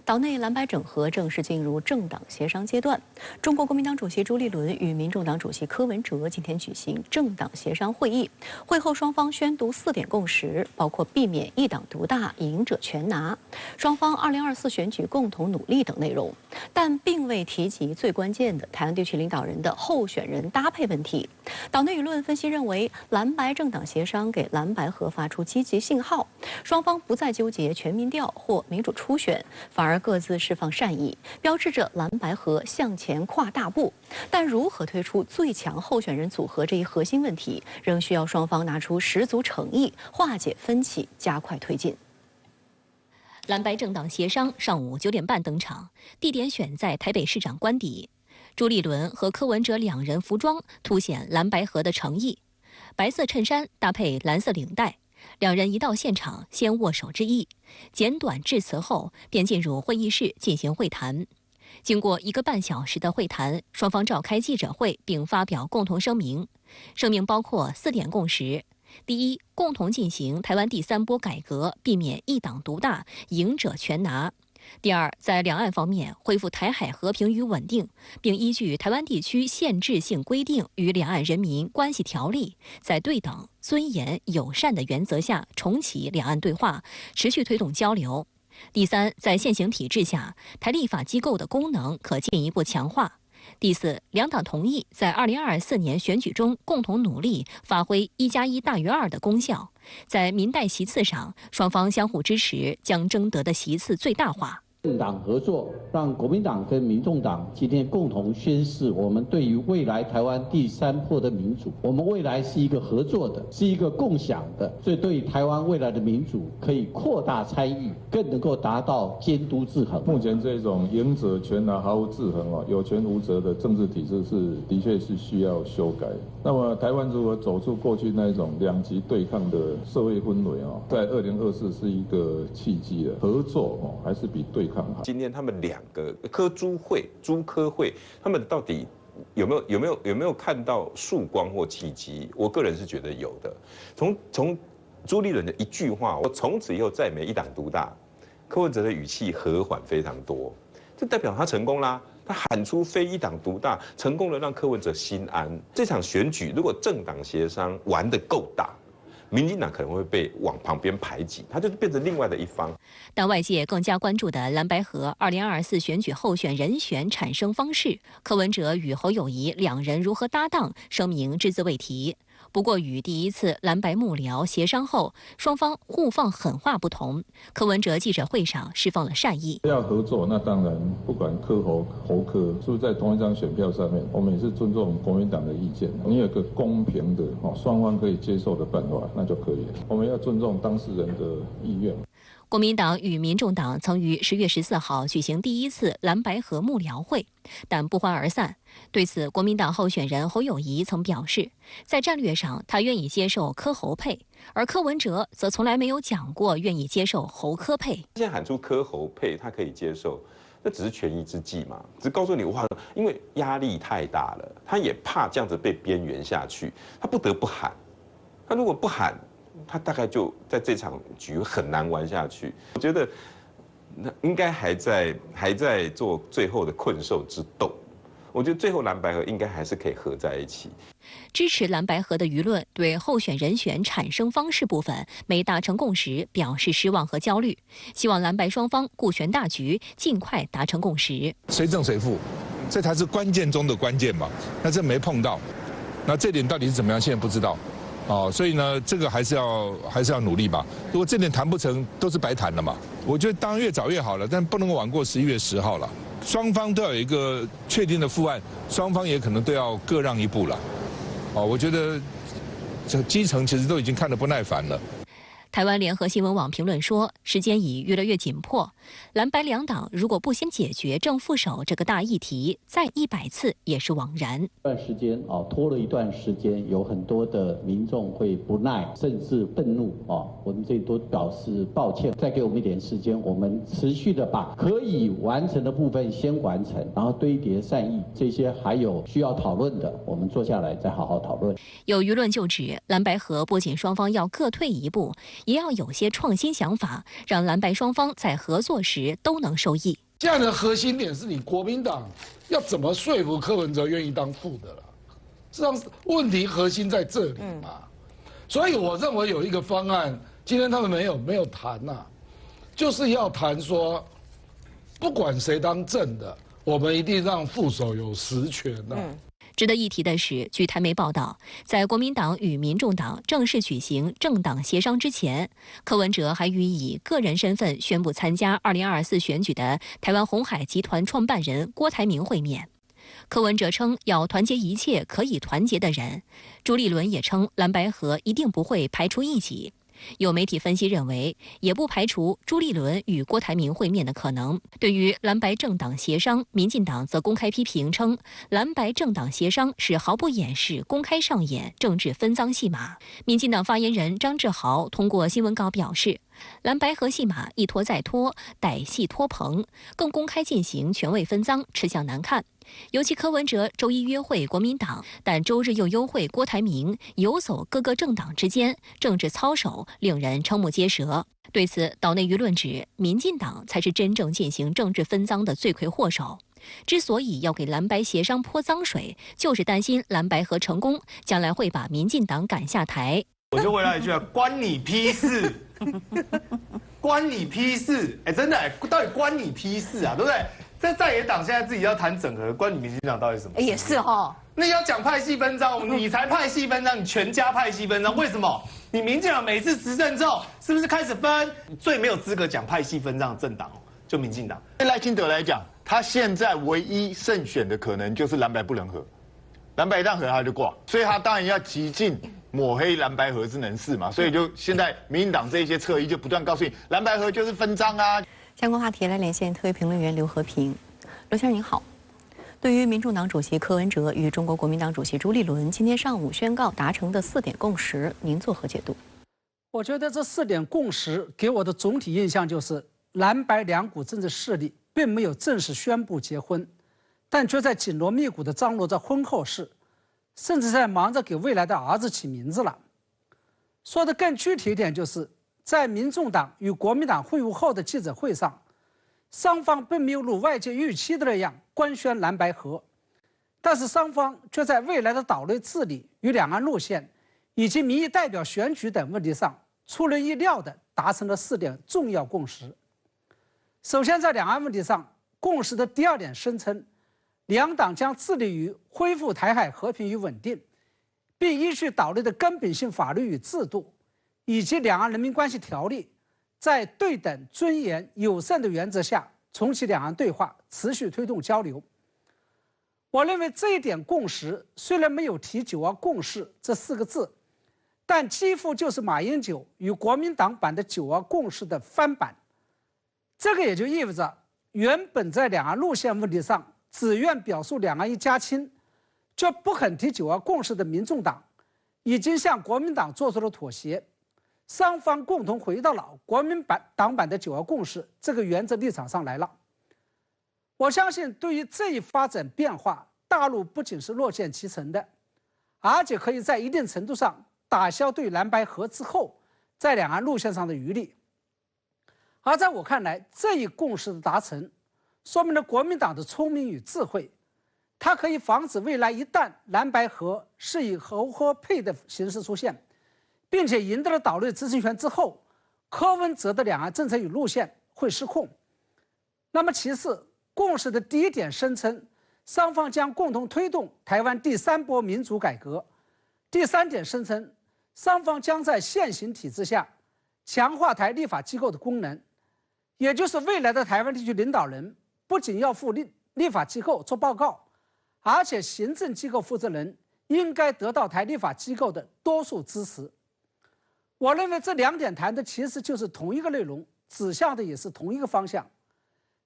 岛内蓝白整合正式进入政党协商阶段。中国国民党主席朱立伦与民众党主席柯文哲今天举行政党协商会议，会后双方宣读4点共识，包括避免一党独大、赢者全拿，双方2024选举共同努力等内容，但并未提及最关键的台湾地区领导人的候选人搭配问题。岛内舆论分析认为，蓝白政党协商给蓝白合发出积极信号，双方不再纠结全民调或民主初选，反而各自释放善意，标志着蓝白合向前跨大步。但如何推出最强候选人组合这一核心问题，仍需要双方拿出十足诚意，化解分歧，加快推进。蓝白政党协商上午9点半登场，地点选在台北市长官邸。朱立伦和柯文哲两人服装凸显蓝白合的诚意，白色衬衫搭配蓝色领带。两人一到现场，先握手致意，简短致辞后，便进入会议室进行会谈。经过1个半小时的会谈，双方召开记者会，并发表共同声明。声明包括4点共识：第一，共同进行台湾第3波改革，避免一党独大、赢者全拿；第二，在两岸方面恢复台海和平与稳定，并依据台湾地区限制性规定与两岸人民关系条例，在对等、尊严、友善的原则下重启两岸对话，持续推动交流。第三，在现行体制下，台立法机构的功能可进一步强化。第四，两党同意在2024年选举中共同努力，发挥1+1大于2的功效。在民代席次上，双方相互支持，将争得的席次最大化。政党合作，让国民党跟民众党今天共同宣示，我们对于未来台湾第3波的民主，我们未来是一个合作的，是一个共享的，所以对于台湾未来的民主可以扩大参与，更能够达到监督制衡。目前这种赢者全拿、毫无制衡有权无责的政治体制的确是需要修改。那么台湾如何走出过去那种2极对抗的社会氛围在2024是一个契机了，合作还是比对抗。今天他们2个柯朱会、朱柯会，他们到底有没有看到曙光或契机？我个人是觉得有的。从朱立伦的一句话，我从此以后再没一党独大，柯文哲的语气和缓非常多，这代表他成功啦。他喊出非一党独大，成功的让柯文哲心安。这场选举如果政党协商玩得够大，民进党可能会被往旁边排挤，他就变成另外的一方。但外界更加关注的蓝白合2024选举候选人选产生方式，柯文哲与侯友宜两人如何搭档，声明只字未提。不过与第一次蓝白幕僚协商后，双方互放狠话不同，柯文哲记者会上释放了善意。要合作，那当然不管柯侯柯是不是在同一张选票上面，我们也是尊重国民党的意见。你有个公平的双方可以接受的办法，那就可以了。我们要尊重当事人的意愿。国民党与民众党曾于10月14号举行第一次蓝白合幕僚会，但不欢而散。对此，国民党候选人侯友宜曾表示，在战略上他愿意接受柯侯配，而柯文哲则从来没有讲过愿意接受侯柯配。现在喊出柯侯配，他可以接受，那只是权宜之计嘛，只是告诉你哇，因为压力太大了，他也怕这样子被边缘下去，他不得不喊。他如果不喊，他大概就在这场局很难玩下去。我觉得那应该还在做最后的困兽之斗。我觉得最后蓝白合应该还是可以合在一起。支持蓝白合的舆论对候选人选产生方式部分没达成共识表示失望和焦虑，希望蓝白双方顾全大局，尽快达成共识。谁正谁负，这才是关键中的关键嘛。那这没碰到，那这点到底是怎么样？现在不知道。所以呢，这个还是要努力吧。如果这点谈不成，都是白谈了嘛。我觉得当然越早越好了，但不能够晚过11月10号了。双方都要有一个确定的复案，双方也可能都要各让一步了。我觉得这基层其实都已经看得不耐烦了。台湾联合新闻网评论说，时间已越来越紧迫，蓝白两党如果不先解决正副手这个大议题，再100次也是枉然。段时间拖了一段时间，有很多的民众会不耐，甚至愤怒我们这里都表示抱歉，再给我们一点时间，我们持续的把可以完成的部分先完成，然后堆叠善意，这些还有需要讨论的，我们坐下来再好好讨论。有舆论就指，蓝白合不仅双方要各退一步，也要有些创新想法，让蓝白双方在合作时都能受益。这样的核心点是你国民党要怎么说服柯文哲愿意当副的啦？实际上问题核心在这里嘛。所以我认为有一个方案，今天他们没有谈呐，就是要谈说，不管谁当正的，我们一定让副手有实权呐。值得一提的是，据台媒报道，在国民党与民众党正式举行政党协商之前，柯文哲还与以个人身份宣布参加2024选举的台湾鸿海集团创办人郭台铭会面。柯文哲称要团结一切可以团结的人，朱立伦也称蓝白合一定不会排除异己。有媒体分析认为，也不排除朱立伦与郭台铭会面的可能。对于蓝白政党协商，民进党则公开批评称，蓝白政党协商是毫不掩饰、公开上演政治分赃戏码。民进党发言人张志豪通过新闻稿表示，蓝白合戏码一拖再拖，歹戏拖棚，更公开进行权位分赃，吃相难看。尤其柯文哲周一约会国民党，但周日又幽会郭台铭，游走各个政党之间，政治操守令人瞠目结舌。对此，岛内舆论指，民进党才是真正进行政治分赃的罪魁祸首。之所以要给蓝白协商泼脏水，就是担心蓝白合成功，将来会把民进党赶下台。我就回答一句啊，关你屁事，关你屁事！哎，真的，到底关你屁事啊，对不对？这在野党现在自己要谈整合，关你民进党到底什么事？也是哈。那要讲派系分赃，你才派系分赃，你全家派系分赃，为什么？你民进党每次执政之后，是不是开始分？最没有资格讲派系分赃的政党就民进党。对赖清德来讲，他现在唯一胜选的可能就是蓝白不能合，蓝白一旦合他就挂，所以他当然要极尽抹黑蓝白合之能事嘛。所以就现在民进党这一些侧翼就不断告诉你，蓝白合就是分赃啊。相关话题来连线特约评论员刘和平。刘先生您好，对于民众党主席柯文哲与中国国民党主席朱立伦今天上午宣告达成的4点共识，您作何解读？我觉得这4点共识给我的总体印象就是，蓝白两股政治势力并没有正式宣布结婚，但却在紧锣密鼓地张罗着婚后事，甚至在忙着给未来的儿子起名字了。说得更具体一点，就是在民众党与国民党会晤后的记者会上，双方并没有如外界预期的那样官宣蓝白合，但是双方却在未来的岛内治理与两岸路线以及民意代表选举等问题上出人意料地达成了4点重要共识。首先，在两岸问题上，共识的第2点声称，两党将致力于恢复台海和平与稳定，并依据岛内的根本性法律与制度以及两岸人民关系条例，在对等、尊严、友善的原则下重启两岸对话，持续推动交流。我认为这一点共识虽然没有提9·2共识这4个字，但几乎就是马英九与国民党版的9·2共识的翻版。这个也就意味着，原本在两岸路线问题上只愿表述两岸一家亲，却不肯提9·2共识的民众党，已经向国民党做出了妥协。双方共同回到了国民党版的9·2共识这个原则立场上来了。我相信，对于这一发展变化，大陆不仅是乐见其成的，而且可以在一定程度上打消对蓝白合之后在两岸路线上的余力。而在我看来，这一共识的达成，说明了国民党的聪明与智慧，它可以防止未来一旦蓝白合是以合合配的形式出现，并且赢得了岛内执政权之后，柯文哲的两岸政策与路线会失控。那么其次，共识的第1点声称，双方将共同推动台湾第3波民主改革；第3点声称，双方将在现行体制下强化台立法机构的功能，也就是未来的台湾地区领导人不仅要赴立法机构做报告，而且行政机构负责人应该得到台立法机构的多数支持。我认为这2点谈的其实就是同一个内容，指向的也是同一个方向，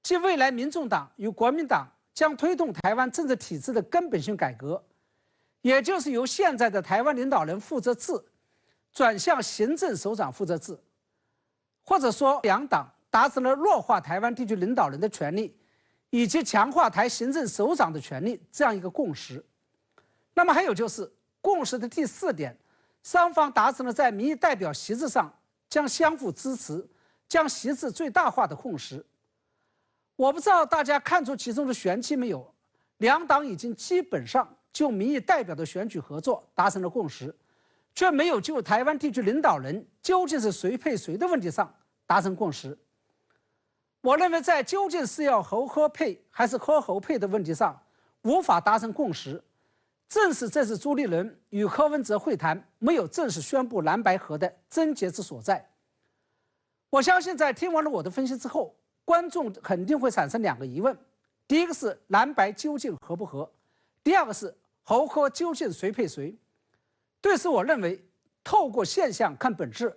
即未来民众党与国民党将推动台湾政治体制的根本性改革，也就是由现在的台湾领导人负责制转向行政首长负责制，或者说两党达成了弱化台湾地区领导人的权利以及强化台行政首长的权利这样一个共识。那么还有就是共识的第4点，双方达成了在民意代表席次上将相互支持，将席次最大化的共识。我不知道大家看出其中的玄机没有？两党已经基本上就民意代表的选举合作达成了共识，却没有就台湾地区领导人究竟是谁配谁的问题上达成共识。我认为在究竟是要侯柯配还是柯侯配的问题上无法达成共识，正是这次朱立伦与柯文哲会谈没有正式宣布蓝白合的症结之所在。我相信在听完了我的分析之后，观众肯定会产生两个疑问：第一个是蓝白究竟合不合？第二个是侯柯究竟谁配谁？对此，我认为透过现象看本质，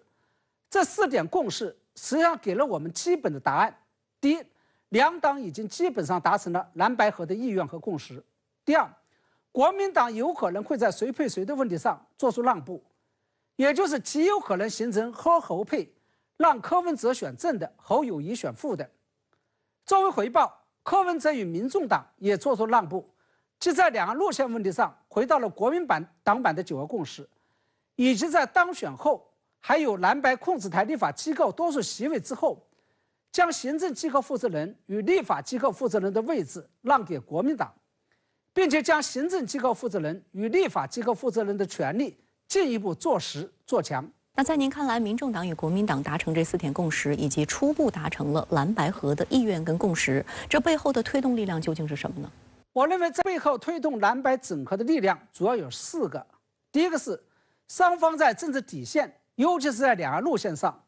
这4点共识实际上给了我们基本的答案。第一，两党已经基本上达成了蓝白合的意愿和共识。第二，国民党有可能会在谁配谁的问题上做出让步，也就是极有可能形成柯侯配，让柯文哲选正的，侯友宜选副的。作为回报，柯文哲与民众党也做出让步，即在两岸路线问题上回到了国民党版的9·2共识，以及在当选后还有蓝白控制台立法机构多数席位之后，将行政机构负责人与立法机构负责人的位置让给国民党，并且将行政机构负责人与立法机构负责人的权力进一步做实做强。那在您看来，民众党与国民党达成这4点共识，以及初步达成了蓝白合的意愿跟共识，这背后的推动力量究竟是什么呢？我认为在背后推动蓝白整合的力量主要有4个。第一个是双方在政治底线，尤其是在两岸路线上，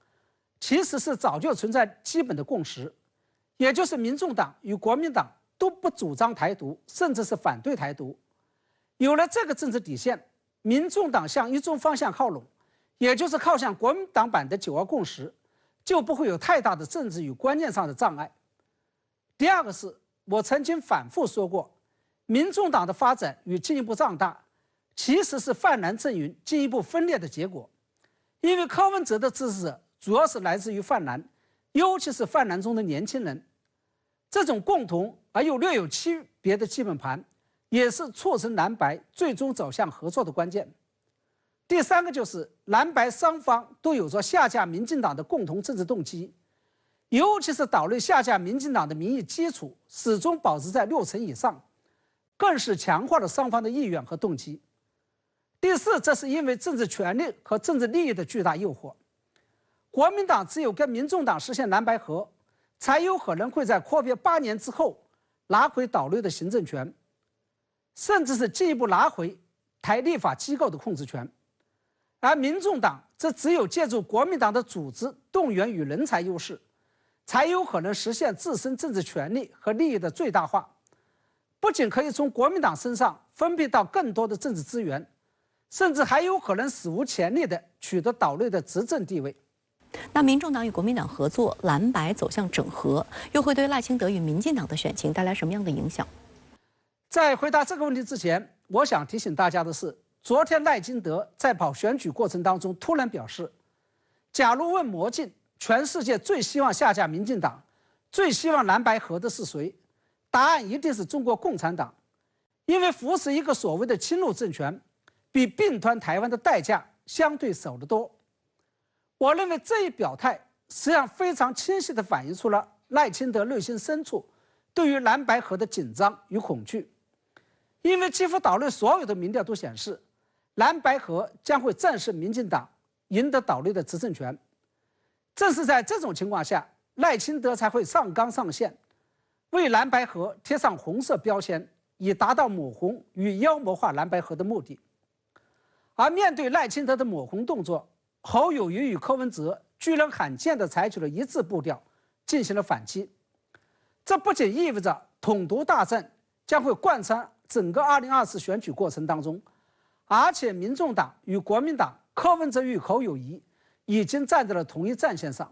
其实是早就存在基本的共识，也就是民众党与国民党都不主张台独，甚至是反对台独。有了这个政治底线，民众党向一中方向靠拢，也就是靠向国民党版的9·2共识，就不会有太大的政治与观念上的障碍。第二个是我曾经反复说过，民众党的发展与进一步壮大，其实是泛蓝阵营进一步分裂的结果。因为柯文哲的支持者主要是来自于泛蓝，尤其是泛蓝中的年轻人，这种共同而又略有区别的基本盘，也是促成蓝白最终走向合作的关键。第三个就是蓝白双方都有着下架民进党的共同政治动机，尤其是岛内下架民进党的民意基础始终保持在60%以上，更是强化了双方的意愿和动机。第四，这是因为政治权力和政治利益的巨大诱惑。国民党只有跟民众党实现蓝白合，才有可能会在阔别8年之后拿回岛内的行政权，甚至是进一步拿回台立法机构的控制权。而民众党则只有借助国民党的组织动员与人才优势，才有可能实现自身政治权利和利益的最大化，不仅可以从国民党身上分配到更多的政治资源，甚至还有可能史无前例地取得岛内的执政地位。那民众党与国民党合作，蓝白走向整合，又会对赖清德与民进党的选情带来什么样的影响？在回答这个问题之前，我想提醒大家的是，昨天赖清德在跑选举过程当中突然表示，假如问魔镜全世界最希望下架民进党、最希望蓝白合的是谁，答案一定是中国共产党，因为扶持一个所谓的亲陆政权，比并吞台湾的代价相对少得多。我认为这一表态实际上非常清晰地反映出了赖清德内心深处对于蓝白合的紧张与恐惧，因为几乎岛内所有的民调都显示，蓝白合将会战胜民进党，赢得岛内的执政权。正是在这种情况下，赖清德才会上纲上线，为蓝白合贴上红色标签，以达到抹红与妖魔化蓝白合的目的。而面对赖清德的抹红动作，侯友宜与柯文哲居然罕见地采取了一致步调，进行了反击。这不仅意味着统独大战将会贯穿整个2024选举过程当中，而且民众党与国民党、柯文哲与侯友宜已经站在了同一战线上。